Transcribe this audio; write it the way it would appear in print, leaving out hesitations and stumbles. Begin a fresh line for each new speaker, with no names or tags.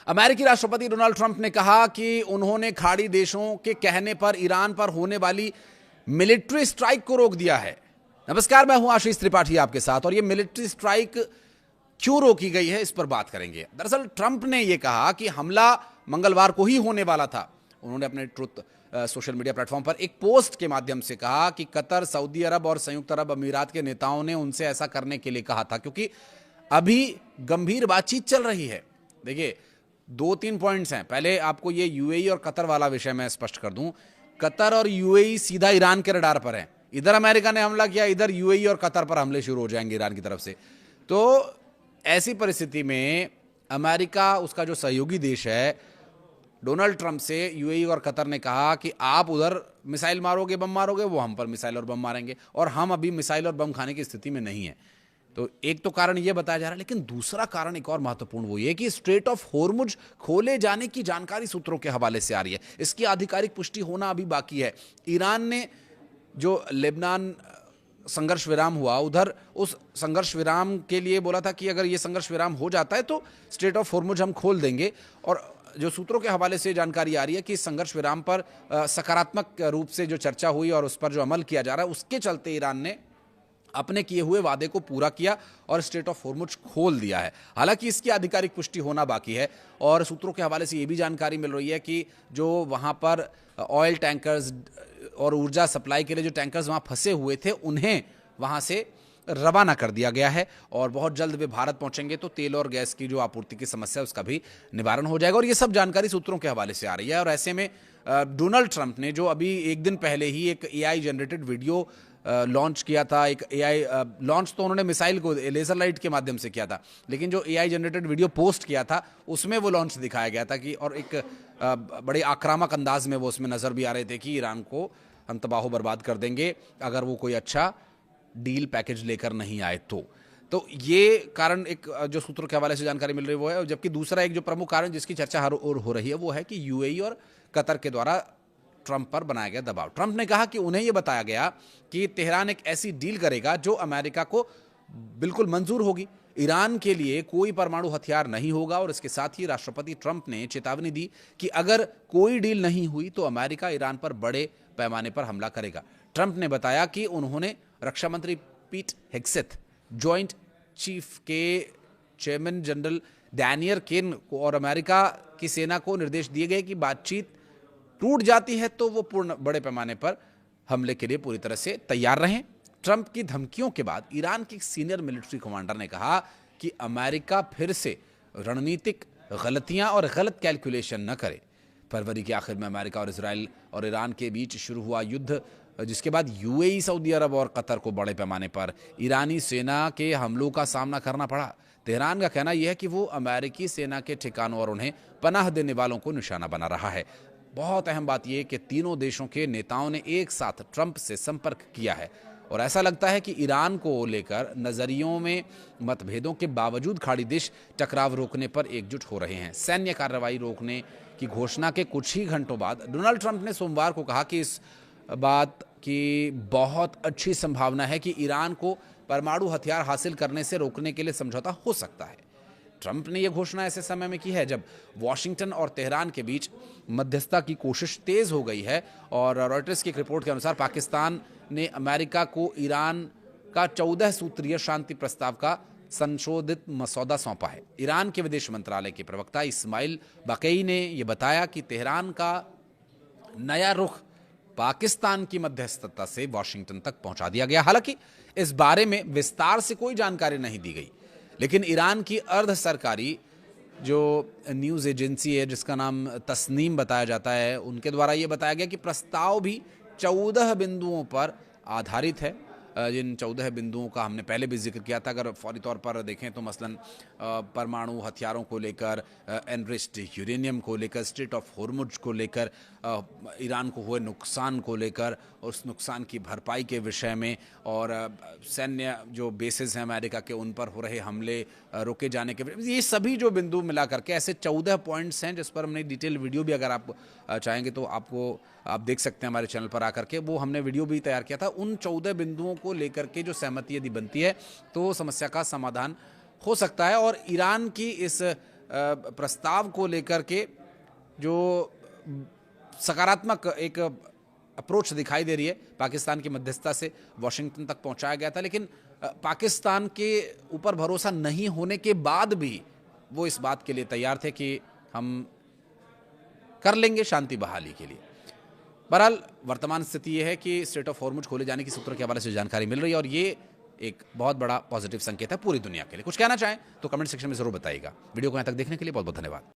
अमेरिकी राष्ट्रपति Donald Trump ने कहा कि उन्होंने खाड़ी देशों के कहने पर ईरान पर होने वाली मिलिट्री स्ट्राइक को रोक दिया है। नमस्कार, मैं हूं आशीष त्रिपाठी आपके साथ, और ये मिलिट्री स्ट्राइक क्यों रोकी गई है इस पर बात करेंगे। दरअसल ट्रंप ने यह कहा कि हमला मंगलवार को ही होने वाला था। उन्होंने अपने ट्रुथ सोशल मीडिया प्लेटफॉर्म पर एक पोस्ट के माध्यम से कहा कि कतर, सऊदी अरब और संयुक्त अरब अमीरात के नेताओं ने उनसे ऐसा करने के लिए कहा था, क्योंकि अभी गंभीर बातचीत चल रही है। देखिए, 2-3 पॉइंट्स हैं। पहले आपको ये यूएई और कतर वाला विषय मैं स्पष्ट कर दूं। कतर और यूएई सीधा ईरान के रडार पर है। इधर अमेरिका ने हमला किया, इधर यूएई और कतर पर हमले शुरू हो जाएंगे ईरान की तरफ से। तो ऐसी परिस्थिति में अमेरिका, उसका जो सहयोगी देश है, डोनाल्ड ट्रंप से यूएई और कतर ने कहा कि आप उधर मिसाइल मारोगे, बम मारोगे, वो हम पर मिसाइल और बम मारेंगे, और हम अभी मिसाइल और बम खाने की स्थिति में नहीं है। तो एक तो कारण यह बताया जा रहा है, लेकिन दूसरा कारण एक और महत्वपूर्ण वो ये कि स्ट्रेट ऑफ होर्मुज खोले जाने की जानकारी सूत्रों के हवाले से आ रही है। इसकी आधिकारिक पुष्टि होना अभी बाकी है। ईरान ने जो लेबनान संघर्ष विराम हुआ, उधर उस संघर्ष विराम के लिए बोला था कि अगर ये संघर्ष विराम हो जाता है तो स्ट्रेट ऑफ होर्मुज हम खोल देंगे। और जो सूत्रों के हवाले से जानकारी आ रही है कि संघर्ष विराम पर सकारात्मक रूप से जो चर्चा हुई और उस पर जो अमल किया जा रहा है, उसके चलते ईरान ने अपने किए हुए वादे को पूरा किया और स्ट्रेट ऑफ होर्मुज खोल दिया है। हालांकि इसकी आधिकारिक पुष्टि होना बाकी है। और सूत्रों के हवाले से ये भी जानकारी मिल रही है कि जो वहां पर ऑयल टैंकर्स और ऊर्जा सप्लाई के लिए जो टैंकर्स वहां फंसे हुए थे, उन्हें वहां से रवाना कर दिया गया है और बहुत जल्द वे भारत पहुंचेंगे तो तेल और गैस की जो आपूर्ति की समस्या है उसका भी निवारण हो जाएगा। और ये सब जानकारी सूत्रों के हवाले से आ रही है। और ऐसे में डोनाल्ड ट्रंप ने जो अभी एक दिन पहले ही एक एआई जनरेटेड वीडियो लॉन्च किया था, एक एआई लॉन्च तो उन्होंने मिसाइल को लेजर लाइट के माध्यम से किया था, लेकिन जो एआई जनरेटेड वीडियो पोस्ट किया था उसमें वो लॉन्च दिखाया गया था कि, और एक बड़े आक्रामक अंदाज में वो उसमें नजर भी आ रहे थे कि ईरान को हम तबाह बर्बाद कर देंगे अगर वो कोई अच्छा डील पैकेज लेकर नहीं आए तो ये कारण एक जो सूत्रों के हवाले से जानकारी मिल रही है वो है। जबकि दूसरा एक जो प्रमुख कारण जिसकी चर्चा हर ओर हो रही है वो है कि यूएई और कतर के द्वारा ट्रंप पर बनाया गया दबाव। ट्रंप ने कहा कि उन्हें यह बताया गया कि तेहरान एक ऐसी डील करेगा जो अमेरिका को बिल्कुल मंजूर होगी। ईरान के लिए कोई परमाणु हथियार नहीं होगा। और इसके साथ ही राष्ट्रपति ट्रंप ने चेतावनी दी कि अगर कोई डील नहीं हुई तो अमेरिका ईरान पर बड़े पैमाने पर हमला करेगा। ट्रंप ने बताया कि उन्होंने रक्षा मंत्री पीट हेग्सेथ, जॉइंट चीफ के चेयरमैन जनरल डैनियल केन को और अमेरिका की सेना को निर्देश दिए गए कि बातचीत टूट जाती है तो वो पूर्ण बड़े पैमाने पर हमले के लिए पूरी तरह से तैयार रहें। ट्रंप की धमकियों के बाद ईरान के सीनियर मिलिट्री कमांडर ने कहा कि अमेरिका फिर से रणनीतिक गलतियां और गलत कैलकुलेशन न करे। फरवरी के आखिर में अमेरिका और इजराइल और ईरान के बीच शुरू हुआ युद्ध, जिसके बाद यूएई, सऊदी अरब और कतर को बड़े पैमाने पर ईरानी सेना के हमलों का सामना करना पड़ा। तेहरान का कहना यह है कि वो अमेरिकी सेना के ठिकानों और उन्हें पनाह देने वालों को निशाना बना रहा है। बहुत अहम बात यह कि तीनों देशों के नेताओं ने एक साथ ट्रंप से संपर्क किया है और ऐसा लगता है कि ईरान को लेकर नजरियों में मतभेदों के बावजूद खाड़ी देश टकराव रोकने पर एकजुट हो रहे हैं। सैन्य कार्रवाई रोकने की घोषणा के कुछ ही घंटों बाद डोनाल्ड ट्रंप ने सोमवार को कहा कि इस बात की बहुत अच्छी संभावना है कि ईरान को परमाणु हथियार हासिल करने से रोकने के लिए समझौता हो सकता है। ट्रंप ने यह घोषणा ऐसे समय में की है जब वॉशिंगटन और तेहरान के बीच मध्यस्थता की कोशिश तेज हो गई है। और रॉयटर्स की एक रिपोर्ट के अनुसार पाकिस्तान ने अमेरिका को ईरान का 14 सूत्रीय शांति प्रस्ताव का संशोधित मसौदा सौंपा है। ईरान के विदेश मंत्रालय के प्रवक्ता इस्माइल बाकई ने यह बताया कि तेहरान का नया रुख पाकिस्तान की मध्यस्थता से वॉशिंगटन तक पहुंचा दिया गया। हालांकि इस बारे में विस्तार से कोई जानकारी नहीं दी गई, लेकिन ईरान की अर्ध सरकारी जो न्यूज़ एजेंसी है जिसका नाम तस्नीम बताया जाता है, उनके द्वारा ये बताया गया कि प्रस्ताव भी 14 बिंदुओं पर आधारित है। जिन 14 बिंदुओं का हमने पहले भी जिक्र किया था। अगर फौरी तौर पर देखें तो मसलन परमाणु हथियारों को लेकर, एनरिच्ड यूरेनियम को लेकर, स्ट्रेट ऑफ होर्मुज को लेकर, ईरान को हुए नुकसान को लेकर, उस नुकसान की भरपाई के विषय में, और सैन्य जो बेसिस हैं अमेरिका के उन पर हो रहे हमले रोके जाने के, ये सभी जो बिंदु मिला करके ऐसे 14 पॉइंट्स हैं जिस पर हमने डिटेल वीडियो भी, अगर आप चाहेंगे तो आप देख सकते हैं हमारे चैनल पर आकर के, वो हमने वीडियो भी तैयार किया था। उन 14 बिंदुओं को लेकर के जो सहमति यदि बनती है तो समस्या का समाधान हो सकता है। और ईरान की इस प्रस्ताव को लेकर के जो सकारात्मक एक अप्रोच दिखाई दे रही है पाकिस्तान की मध्यस्थता से वॉशिंगटन तक पहुंचाया गया था, लेकिन पाकिस्तान के ऊपर भरोसा नहीं होने के बाद भी वो इस बात के लिए तैयार थे कि हम कर लेंगे शांति बहाली के लिए। बहरहाल वर्तमान स्थिति ये है कि स्ट्रेट ऑफ हॉर्मुज खोले जाने की सूत्र के हवाले से जानकारी मिल रही है और ये एक बहुत बड़ा पॉजिटिव संकेत है पूरी दुनिया के लिए। कुछ कहना चाहें तो कमेंट सेक्शन में जरूर बताइएगा। वीडियो को यहाँ तक देखने के लिए बहुत बहुत धन्यवाद।